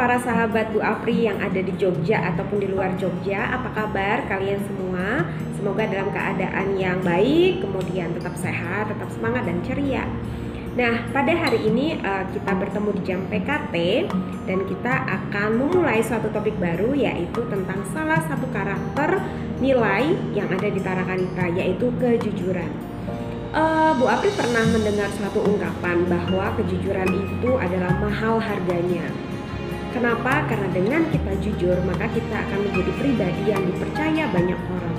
para sahabat Bu Apri yang ada di Jogja ataupun di luar Jogja. Apa kabar kalian semua? Semoga dalam keadaan yang baik, kemudian tetap sehat, tetap semangat dan ceria. Nah, pada hari ini kita bertemu di jam PKT dan kita akan memulai suatu topik baru, yaitu tentang salah satu karakter nilai yang ada di Tarakanita, yaitu kejujuran. Bu Apri pernah mendengar suatu ungkapan bahwa kejujuran itu adalah mahal harganya. Kenapa? Karena dengan kita jujur, maka kita akan menjadi pribadi yang dipercaya banyak orang.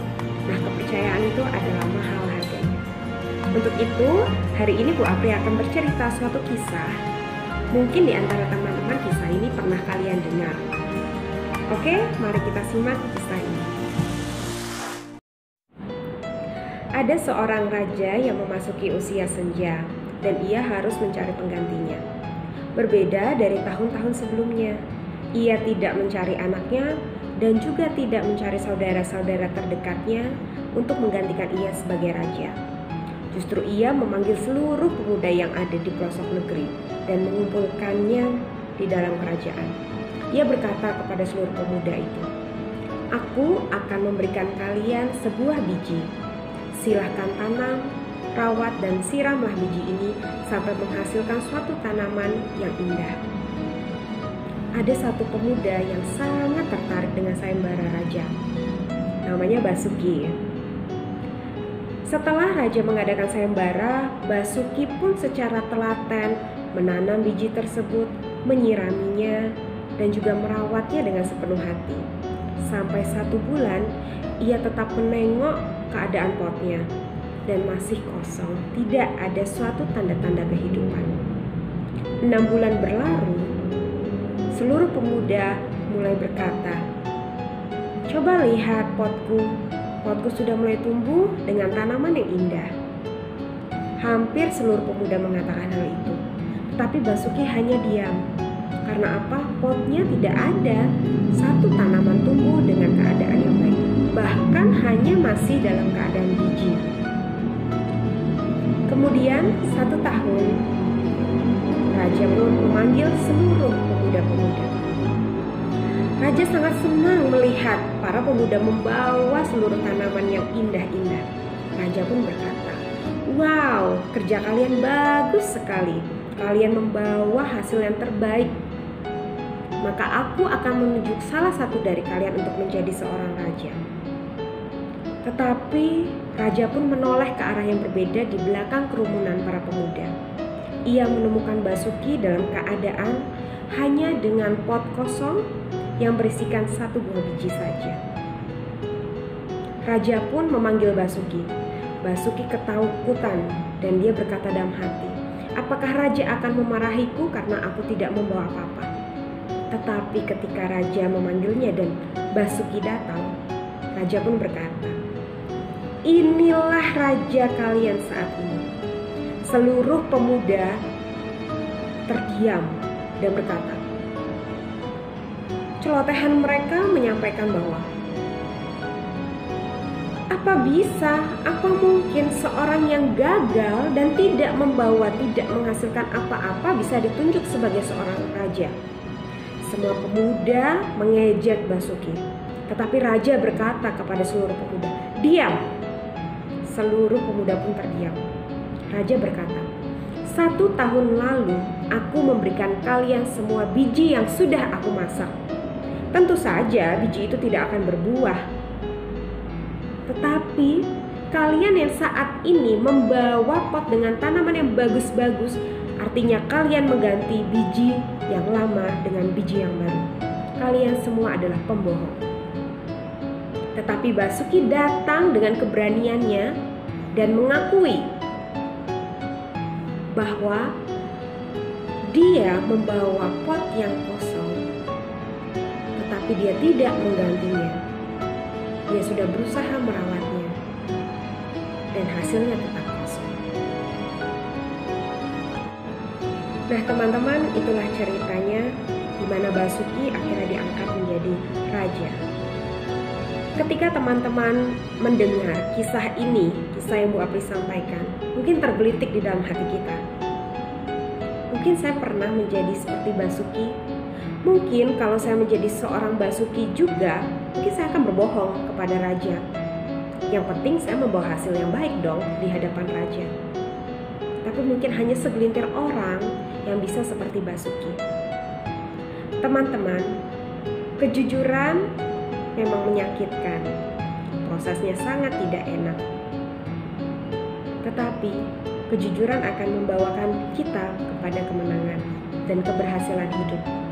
Nah, kepercayaan itu adalah mahal harganya. Untuk itu, hari ini Bu Apri akan bercerita suatu kisah. Mungkin di antara teman-teman kisah ini pernah kalian dengar. Oke, mari kita simak kisah ini. Ada seorang raja yang memasuki usia senja dan ia harus mencari penggantinya. Berbeda dari tahun-tahun sebelumnya, ia tidak mencari anaknya dan juga tidak mencari saudara-saudara terdekatnya untuk menggantikan ia sebagai raja. Justru ia memanggil seluruh pemuda yang ada di pelosok negeri dan mengumpulkannya di dalam kerajaan. Ia berkata kepada seluruh pemuda itu, "Aku akan memberikan kalian sebuah biji. Silahkan tanam, rawat dan siramlah biji ini sampai menghasilkan suatu tanaman yang indah." Ada satu pemuda yang sangat tertarik dengan sayembara raja. Namanya Basuki. Setelah raja mengadakan sayembara, Basuki pun secara telaten menanam biji tersebut, menyiraminya, dan juga merawatnya dengan sepenuh hati. Sampai 1 bulan, ia tetap menengok keadaan potnya dan masih kosong, tidak ada suatu tanda-tanda kehidupan. 6 bulan berlalu, seluruh pemuda mulai berkata, "Coba lihat potku sudah mulai tumbuh dengan tanaman yang indah." Hampir seluruh pemuda mengatakan hal itu, tetapi Basuki hanya diam. Karena apa? Potnya tidak ada satu tanaman tumbuh dengan keadaan yang baik, bahkan hanya masih dalam keadaan biji. Kemudian 1 tahun, raja pun memanggil seluruh pemuda-pemuda. Raja sangat senang melihat para pemuda membawa seluruh tanaman yang indah-indah. Raja pun berkata, "Wow, kerja kalian bagus sekali. Kalian membawa hasil yang terbaik. Maka aku akan menunjuk salah satu dari kalian untuk menjadi seorang raja." Tetapi raja pun menoleh ke arah yang berbeda di belakang kerumunan para pemuda. Ia menemukan Basuki dalam keadaan hanya dengan pot kosong yang berisikan 1 buah biji saja. Raja pun memanggil Basuki. Basuki ketakutan dan dia berkata dalam hati, "Apakah raja akan memarahiku karena aku tidak membawa apa-apa?" Tetapi ketika raja memanggilnya dan Basuki datang, raja pun berkata, "Inilah raja kalian saat ini." Seluruh pemuda terdiam dan berkata, celotehan mereka menyampaikan bahwa, "Apa bisa, apa mungkin seorang yang gagal dan tidak menghasilkan apa-apa bisa ditunjuk sebagai seorang raja?" Semua pemuda mengejek Basuki, tetapi raja berkata kepada seluruh pemuda, "Diam!" Seluruh pemuda pun terdiam. Raja berkata, 1 tahun lalu aku memberikan kalian semua biji yang sudah aku masak. Tentu saja biji itu tidak akan berbuah. Tetapi kalian yang saat ini membawa pot dengan tanaman yang bagus-bagus, artinya kalian mengganti biji yang lama dengan biji yang baru. Kalian semua adalah pembohong." Tetapi Basuki datang dengan keberaniannya dan mengakui bahwa dia membawa pot yang kosong, tetapi dia tidak menggantinya. Dia sudah berusaha merawatnya dan hasilnya tetap kosong. Nah teman-teman, itulah ceritanya di mana Basuki akhirnya diangkat menjadi raja. Ketika teman-teman mendengar kisah ini, kisah yang Bu Apri sampaikan, mungkin tergelitik di dalam hati kita. Mungkin saya pernah menjadi seperti Basuki, Mungkin kalau saya menjadi seorang Basuki juga, mungkin saya akan berbohong kepada raja. Yang penting saya membawa hasil yang baik dong di hadapan raja. Tapi mungkin hanya segelintir orang yang bisa seperti Basuki. Teman-teman, kejujuran memang menyakitkan. Prosesnya sangat tidak enak. Tetapi kejujuran akan membawakan kita kepada kemenangan dan keberhasilan hidup.